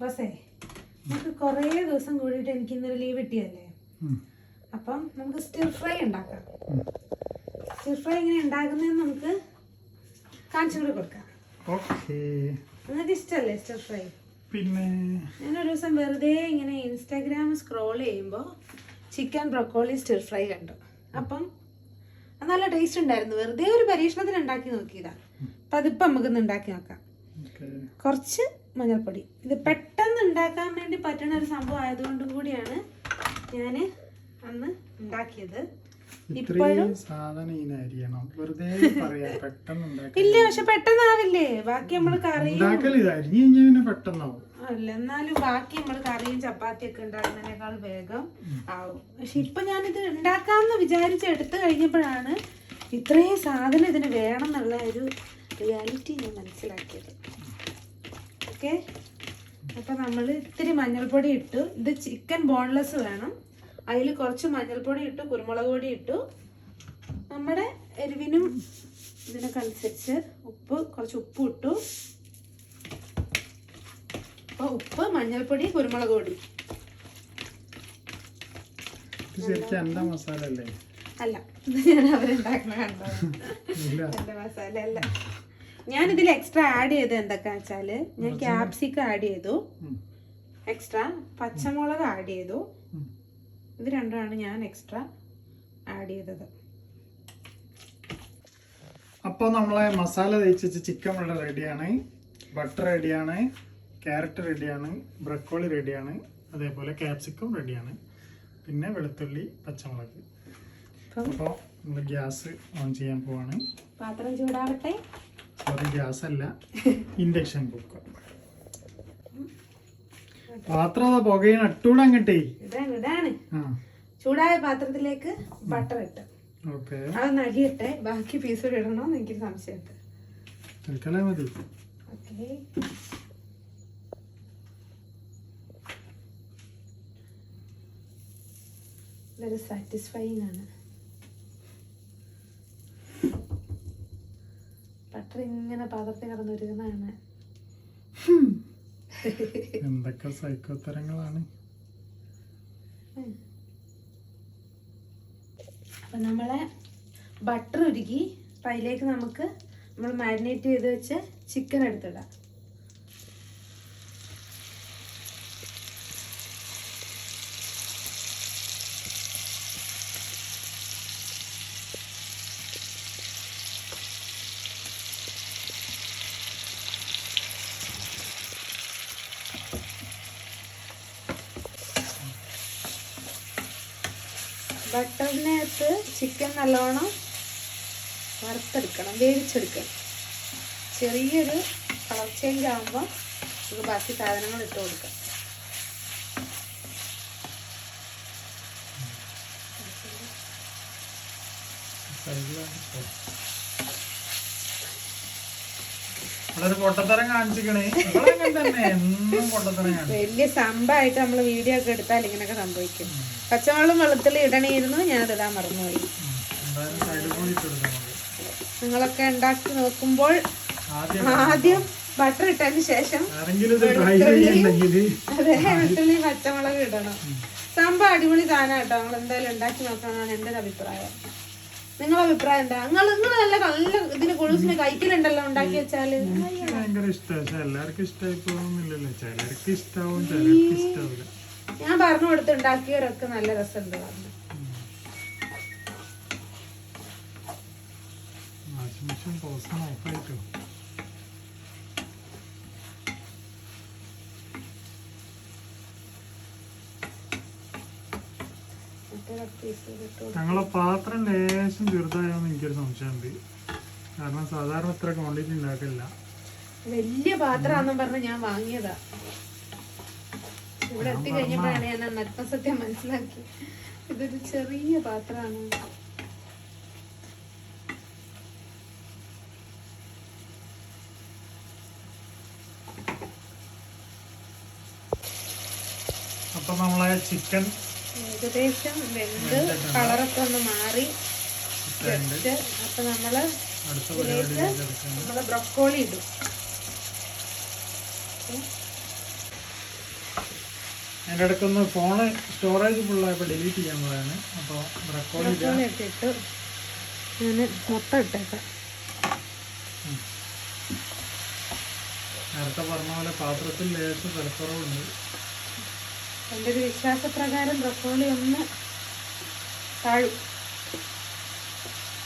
ബസ്സേ നമുക്ക് കുറേ ദിവസം കൂടിയിട്ട് എനിക്ക് ഇന്നൊരു ലീവ് കിട്ടിയല്ലേ. അപ്പം നമുക്ക് സ്റ്റിർ ഫ്രൈ ഉണ്ടാക്കാം. സ്റ്റിർ ഫ്രൈ എങ്ങനെ ഉണ്ടാക്കുന്നതെന്ന് നമുക്ക് കാണിച്ചു കൂടെ കൊടുക്കാം. നിങ്ങൾക്ക് ഇഷ്ടമല്ലേ സ്റ്റിർ ഫ്രൈ? പിന്നെ ഞാനൊരു ദിവസം വെറുതെ ഇങ്ങനെ ഇൻസ്റ്റാഗ്രാം സ്ക്രോൾ ചെയ്യുമ്പോൾ ചിക്കൻ ബ്രൊക്കോളി സ്റ്റിർ ഫ്രൈ കണ്ടു. അപ്പം അത് നല്ല ടേസ്റ്റ് ഉണ്ടായിരുന്നു. വെറുതെ ഒരു പരീക്ഷണത്തിന് ഉണ്ടാക്കി നോക്കിയതാ. അപ്പം അതിപ്പം നമുക്കൊന്ന് ഉണ്ടാക്കി നോക്കാം. കുറച്ച് മഞ്ഞൾപ്പൊടി. ഇത് പെട്ടെന്ന് ഉണ്ടാക്കാൻ വേണ്ടി പറ്റുന്ന ഒരു സംഭവം ആയതുകൊണ്ടും കൂടിയാണ് ഞാൻ അന്ന് ഉണ്ടാക്കിയത്. ഇപ്പോഴും ഇല്ല, പക്ഷെ പെട്ടെന്നാവില്ലേ? ബാക്കി നമ്മള് കറിയും അല്ല, എന്നാലും ബാക്കി നമ്മള് കറിയും ചപ്പാത്തി ഒക്കെ ഉണ്ടാക്കുന്നതിനേക്കാൾ വേഗം ആവും. പക്ഷെ ഇപ്പൊ ഞാനിത് ഉണ്ടാക്കാമെന്ന് വിചാരിച്ച് എടുത്തു കഴിഞ്ഞപ്പോഴാണ് ഇത്രയും സാധനം ഇതിന് വേണം എന്നുള്ള ഒരു റിയാലിറ്റി ഞാൻ മനസ്സിലാക്കിയത്. ഓക്കെ, അപ്പൊ നമ്മൾ ഇത്തിരി മഞ്ഞൾപ്പൊടി ഇട്ടു. ഇത് ചിക്കൻ ബോൺലെസ് വേണം. അതിൽ കുറച്ച് മഞ്ഞൾപ്പൊടി ഇട്ടു, കുരുമുളക് പൊടി ഇട്ടു. നമ്മുടെ എരിവിനും ഇതിനൊക്കെ അനുസരിച്ച് കുറച്ച് ഉപ്പ് ഇട്ടു. അപ്പോൾ ഉപ്പ്, മഞ്ഞൾപ്പൊടി, കുരുമുളക് പൊടി. അല്ല, ഞാൻ അവരുണ്ടാക്കുന്ന കണ്ടോ? എന്റെ മസാല അല്ല. ഞാൻ ഇതിൽ എക്സ്ട്രാ ആഡ് ചെയ്ത് എന്തൊക്കെയാ വെച്ചാല്, ഞാൻ ക്യാപ്സിക്കം ആഡ് ചെയ്തു, എക്സ്ട്രാ പച്ചമുളക് ആഡ് ചെയ്തു. ഇത് രണ്ടുമാണ് ഞാൻ എക്സ്ട്രാ ആഡ് ചെയ്തത്. അപ്പോൾ നമ്മളെ മസാല തേച്ച് ചിക്കൻ ഇവിടെ റെഡിയാണ്, ബട്ടർ റെഡിയാണ്, ക്യാരറ്റ് റെഡിയാണ്, ബ്രക്കോളി റെഡിയാണ്, അതേപോലെ ക്യാപ്സിക്കം റെഡിയാണ്, പിന്നെ വെളുത്തുള്ളി, പച്ചമുളക്. അപ്പോൾ നമ്മൾ ഗ്യാസ് ഓൺ ചെയ്യാൻ പോവാണ്. പാത്രം ചൂടാവട്ടെ. സോറി, ഗ്യാസ് അല്ല, ഇൻഡക്ഷൻ കുക്കർ. പാത്രം പുകയാണ്, അട്ടൂടെ അങ്ങട്ടേ. ഇതാണ് ചൂടായ പാത്രത്തിലേക്ക് ബട്ടർ ഇട്ട് അതൊന്ന് അടിയട്ടെ. ബാക്കി പീസ് ഇടണോന്ന് എനിക്കൊരു സംശയമുണ്ട്. തൽക്കാലം മതി. ഓക്കെ, ഇതൊരു സാറ്റിസ്ഫൈങ് ആണ്. ബട്ടർ ഇങ്ങനെ പാത്രത്തിൽ കിടന്നൊരുക്കുന്നതാണ്. എന്തൊക്കെ സൈക്കോത്തരങ്ങളാണ്. അപ്പൊ നമ്മളെ ബട്ടർ ഉരുകി. അപ്പൊ അതിലേക്ക് നമുക്ക് നമ്മൾ മാരിനേറ്റ് ചെയ്ത് വെച്ച് ചിക്കൻ എടുത്തിടാം. ബട്ടറിനകത്ത് ചിക്കൻ നല്ലോണം വറുത്തെടുക്കണം, വേവിച്ചെടുക്കണം. ചെറിയൊരു കളർ ചേഞ്ച് ആകുമ്പോൾ നമുക്ക് ബാക്കി സാധനങ്ങൾ ഇട്ട് കൊടുക്കാം. വലിയ സംഭവമായിട്ട് നമ്മൾ വീഡിയോ ഒക്കെ എടുത്താൽ ഇങ്ങനെയൊക്കെ സംഭവിക്കും. പച്ചമുളകും വെളുത്തുള്ളി ഇടണമായിരുന്നു, ഞാനത് ഇടാൻ മറന്നുപോയി. നിങ്ങളൊക്കെ ഉണ്ടാക്കി നോക്കുമ്പോൾ ആദ്യം ബട്ടർ ഇട്ടതിന് ശേഷം വെളുത്തുള്ളി പച്ചമുളക് ഇടണം. സംഭവം അടിപൊളി സാധനം കേട്ടോ. നിങ്ങൾ എന്തായാലും ഉണ്ടാക്കി നോക്കണമെന്നാണ് എൻ്റെ ഒരു അഭിപ്രായം. നിങ്ങളെ അഭിപ്രായം എന്താ? നിങ്ങൾ നല്ല നല്ല ഇതിന് കൊഴുസിന് കഴിക്കലുണ്ടല്ലോ ഉണ്ടാക്കി വെച്ചാല്. ഞാൻ പറഞ്ഞു കൊടുത്ത് ഉണ്ടാക്കിയവരൊക്കെ നല്ല രസമുണ്ട് പറഞ്ഞു. ഞങ്ങളെ പാത്രം ലേശം ചെറുതായോന്ന് എനിക്കൊരു സംശയമുണ്ട്. കാരണം സാധാരണ ഇത്ര ക്വാണ്ടിറ്റി ഉണ്ടാക്കില്ല. വലിയ പാത്രമാണെന്നും പറഞ്ഞ് ഞാൻ വാങ്ങിയതാ. ഇവിടെ എത്തി കഴിഞ്ഞപ്പോഴാണ് ഞാൻ നഗ്നസത്യം മനസ്സിലാക്കി. ഇതൊരു ചെറിയ പാത്രമാണ്. അപ്പൊ നമ്മളെ ചിക്കൻ ഏകദേശം വെന്ത് കളറൊക്കെ ഒന്ന് മാറി. അപ്പൊ നമ്മള് ഇതിലേക്ക് നമ്മള് ബ്രൊക്കോളി ഇടും. അതിൻ്റെ ഇടയ്ക്കൊന്ന് ഫോണ് സ്റ്റോറേജ് ഫുള്ളായപ്പോൾ ഡിലീറ്റ് ചെയ്യാൻ പറയാണ്. അപ്പോൾ ബ്രക്കോളി ഇട്ടിട്ട് ഞാൻ മൊത്തം ഇട്ടേക്കാം. നേരത്തെ പറഞ്ഞ പോലെ പാത്രത്തിൽ ലേശം വിലക്കുറവുണ്ട്. എൻ്റെ ഒരു വിശ്വാസപ്രകാരം ബ്രക്കോളി ഒന്ന് താഴും.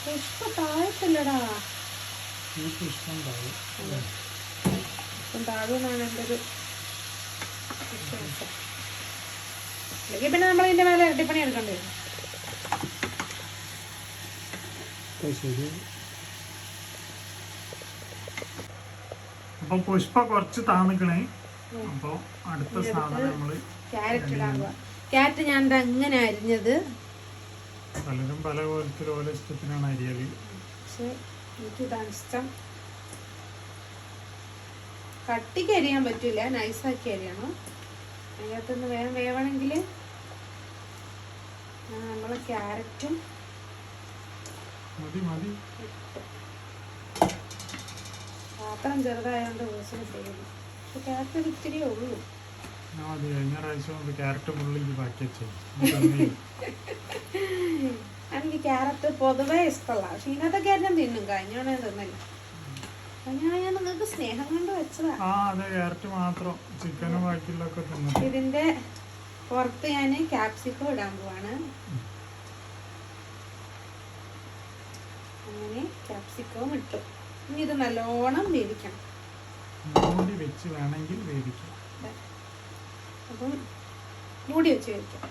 പുഷ്പ താഴത്തില്ലടാ, ഈ പുഷ്പം താഴും. ഇപ്പം താഴുമെന്നാണ് എൻ്റെ ഒരു വിശ്വാസം. അല്ലെങ്കിൽ പിന്നെ നമ്മൾ ഇതിൻ്റെ മേലെ ഇരട്ടിപ്പണി എടുക്കേണ്ടി വരും. ശരി. അപ്പം പുഷ്പ കുറച്ച് താന്നിക്കണേ. അപ്പോൾ അടുത്ത സാധനം നമ്മള് ക്യാരറ്റ് ഇടാൻ പോവാ. ക്യാരറ്റ് ഞാൻ അങ്ങനെ അരിഞ്ഞത്, പലരും പല കോലത്തിൽ ഓരോ ഇഷ്ടത്തിനാണ് അരിയല്. പക്ഷെ എനിക്കിതാണ് ഇഷ്ടം. കട്ടിക്ക് അരിയാൻ പറ്റില്ല, നൈസാക്കി അരിയണം. അതിനകത്തുനിന്ന് വേഗം വേവണമെങ്കിൽ നമ്മൾ ക്യാരറ്റും മതി മതി. പാത്രം ചെറുതായതുകൊണ്ട് ദിവസം ചെയ്യുന്നു. പക്ഷെ ക്യാരറ്റ് ഒരു ഇത്തിരിയേ ഉള്ളൂ. മതി. കഴിഞ്ഞ പ്രാവശ്യം കൊണ്ട് ക്യാരറ്റ് മുള്ളിൽ ബാക്കി വെച്ചു. എനിക്ക് ക്യാരറ്റ് പൊതുവേ ഇഷ്ടമല്ല. പക്ഷെ ഇന്നത്തെ ക്യാരറ്റ് തിന്നും. കഴിഞ്ഞോണേ തിന്നില്ല. ഞാൻ നിങ്ങൾക്ക് സ്നേഹം കൊണ്ട് വെച്ചതാ. അതെ, ക്യാരറ്റ് മാത്രം. ചിക്കനും ബാക്കിയുള്ളൊക്കെ തിന്നു. ഇതിന്റെ പുറത്ത് ഞാൻ ക്യാപ്സിക്കം ഇടാൻ പോവാണ്. അങ്ങനെ ക്യാപ്സിക്കവും ഇട്ടു. ഇനി ഇത് നല്ലോണം വേവിക്കണം. മൂടി വെച്ച് വേണമെങ്കിൽ വേവിക്കാം. അപ്പം മൂടി വെച്ച് വേവിക്കാം.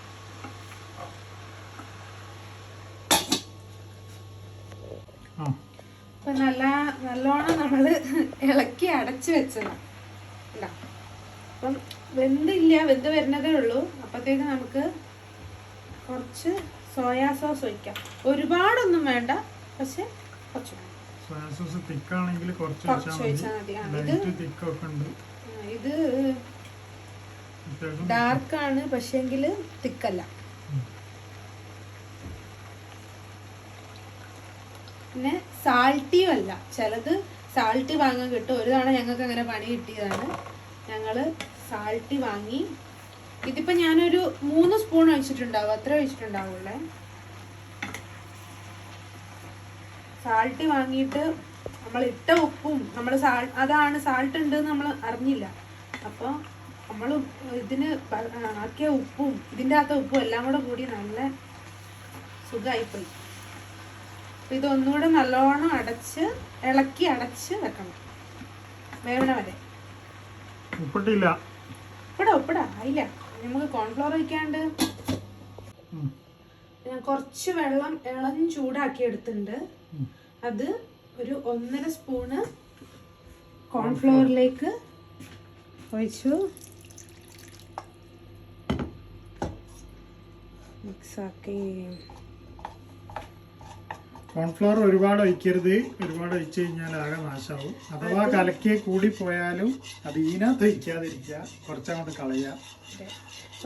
അപ്പൊ നല്ലോണം നമ്മൾ ഇളക്കി അടച്ചു വെച്ചതാണ്. അപ്പം വെന്ത് വരുന്നതേ ഉള്ളൂ. അപ്പത്തേക്ക് നമുക്ക് കുറച്ച് സോയാ സോസ് ഒഴിക്കാം. ഒരുപാടൊന്നും വേണ്ട, പക്ഷെ കുറച്ച് വേണം. സോയാ സോസ് തിക്കാണെങ്കിൽ കുറച്ച് ഒഴിച്ചാൽ മതി. ഇത് ഡാർക്കാണ്, പക്ഷെങ്കിൽ തിക്കല്ല. പിന്നെ സാൾട്ടിയും അല്ല. ചിലത് സാൾട്ടി വാങ്ങാൻ കിട്ടും. ഒരു തവണ ഞങ്ങൾക്ക് അങ്ങനെ പണി കിട്ടിയതാണ്. ഞങ്ങൾ സാൾട്ടി വാങ്ങി. ഇതിപ്പോൾ ഞാനൊരു 3 സ്പൂൺ ഒഴിച്ചിട്ടുണ്ടാവും. അത്ര ഒഴിച്ചിട്ടുണ്ടാവുള്ളേ. സാൾട്ടി വാങ്ങിയിട്ട് നമ്മൾ ഇട്ട ഉപ്പും നമ്മൾ അതാണ് സാൾട്ട് ഉണ്ടെന്ന് നമ്മൾ അറിഞ്ഞില്ല. അപ്പോൾ നമ്മൾ ഇതിന് ആക്കിയ ഉപ്പും ഇതിൻ്റെ അകത്ത ഉപ്പും എല്ലാം കൂടെ കൂടി നല്ല സുഖമായിപ്പോയി. അപ്പം ഇതൊന്നുകൂടെ നല്ലോണം ഇളക്കി അടച്ച് വെക്കണം വേവണ വരെ. ഉപ്പിട്ടില്ല. ഉപ്പിടാ ആയില്ല. നമുക്ക് കോൺഫ്ലവർ ഒഴിക്കാണ്ട് ഞാൻ കുറച്ച് വെള്ളം ഇളം ചൂടാക്കി എടുത്തിട്ടുണ്ട്. അത് ഒരു 1.5 സ്പൂണ് കോൺഫ്ലവറിലേക്ക് ഒഴിച്ചു മിക്സാക്കി. കോൺഫ്ലവർ ഒരുപാട് ഒഴിക്കരുത്. ഒരുപാട് ഒഴിച്ചു കഴിഞ്ഞാൽ ആകെ നാശമാവും. അഥവാ കലക്കി കൂടി പോയാലും അത് ഇതിനകത്ത് ഒഴിക്കാതിരിക്കുക. കുറച്ചങ്ങോട്ട് കളയുക.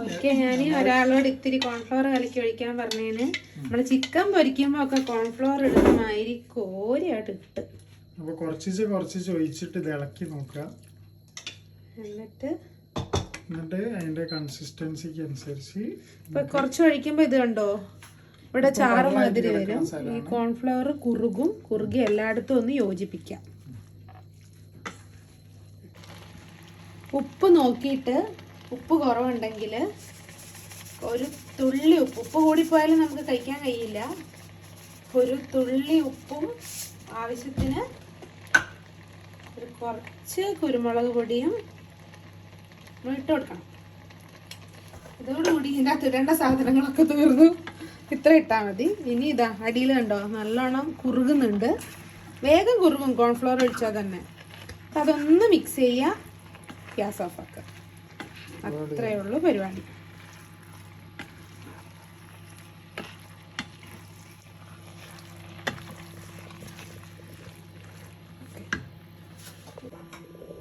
ഒരിക്കൽ ഞാൻ ഒരാളോട് ഇത്തിരി കോൺഫ്ലവർ കലക്കി ഒഴിക്കാൻ പറഞ്ഞതിന് നമ്മൾ ചിക്കൻ പൊരിക്കുമ്പോൾ ഒക്കെ കോൺഫ്ലവർ ഇടുന്ന മാതിരി കോരിയായിട്ട് ഇട്ട്. അപ്പോൾ കുറച്ച് ഒഴിച്ചിട്ട് ഇത് ഇളക്കി നോക്കുക. എന്നിട്ട് അതിൻ്റെ കൺസിസ്റ്റൻസിക്ക് അനുസരിച്ച് ഇപ്പൊ കുറച്ച് ഒഴിക്കുമ്പോൾ ഇത് കണ്ടോ, ഇവിടെ ചാറ് മാതിരി വരും. ഈ കോൺഫ്ലവർ കുറുകി എല്ലായിടത്തും ഒന്ന് യോജിപ്പിക്കാം. ഉപ്പ് നോക്കിയിട്ട് ഉപ്പ് കുറവുണ്ടെങ്കിൽ ഒരു തുള്ളി ഉപ്പ് കൂടിപ്പോയാലും നമുക്ക് കഴിക്കാൻ കഴിയില്ല. ഒരു തുള്ളി ഉപ്പും ആവശ്യത്തിന് കുറച്ച് കുരുമുളക് പൊടിയും ഇട്ട് കൊടുക്കണം. ഇതോടുകൂടി ഇതിനകത്ത് ഇടേണ്ട സാധനങ്ങളൊക്കെ തീർന്നു. ഇത്ര ഇട്ടാൽ മതി. ഇനി ഇതാ അടിയിൽ കണ്ടോ നല്ലോണം കുറുകുന്നുണ്ട്. വേഗം കുറുകും കോൺഫ്ലവർ ഒഴിച്ചാൽ തന്നെ. അപ്പം അതൊന്ന് മിക്സ് ചെയ്യുക, ഗ്യാസ് ഓഫ് ആക്കുക. അത്രയേ ഉള്ളൂ പരിപാടി.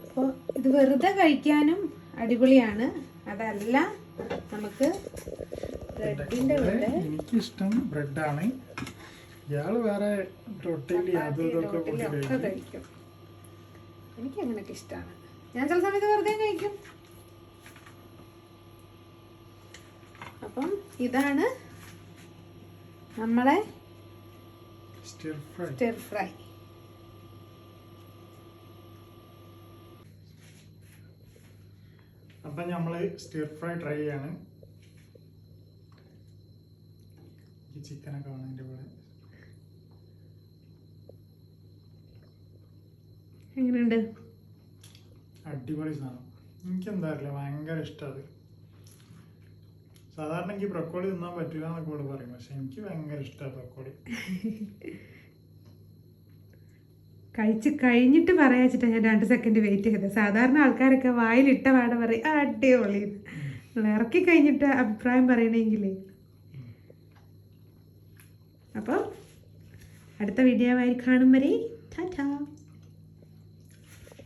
അപ്പോൾ ഇത് വെറുതെ കഴിക്കാനും അടിപൊളിയാണ്. അതല്ല നമുക്ക് ബ്രെഡിന്റെ കൂടെ. എനിക്കിഷ്ടം ബ്രെഡാണ്. ഇയാൾ വേറെ റൊട്ടിയിൽ ഒക്കെ കഴിക്കും. എനിക്ക് അങ്ങനെയൊക്കെ ഇഷ്ടമാണ്. ഞാൻ ചില സമയത്ത് വെറുതെ കഴിക്കും. അപ്പം ഇതാണ് നമ്മളെ സ്റ്റിർ ഫ്രൈ. Stir fry. അപ്പം നമ്മൾ സ്റ്റിർ ഫ്രൈ ട്രൈ ചെയ്യാണ്. ഈ ചിക്കനൊക്കെ വേണം എൻ്റെ കൂടെ. എങ്ങനെയുണ്ട്? അടിപൊളി സാധനം. എനിക്കെന്താ അറിയില്ല, ഭയങ്കര ഇഷ്ടമാണ്. സാധാരണ എനിക്ക് ബ്രക്കോളി തിന്നാൻ പറ്റില്ല എന്നൊക്കെ ഇവിടെ പറയും, പക്ഷെ എനിക്ക് ഭയങ്കര ഇഷ്ടമാണ് ബ്രക്കോളി. കഴിച്ച് കഴിഞ്ഞിട്ട് പറയാച്ചിട്ടാ ഞാൻ 2 സെക്കൻഡ് വെയിറ്റ് ചെയ്തത്. സാധാരണ ആൾക്കാരൊക്കെ വായിലിട്ട പാടെ പറയും അടിപൊളി. ഇറക്കി കഴിഞ്ഞിട്ട് അഭിപ്രായം പറയണമെങ്കിലേ. അപ്പം അടുത്ത വീഡിയോ ആയി കാണും വരെ ടാറ്റാ.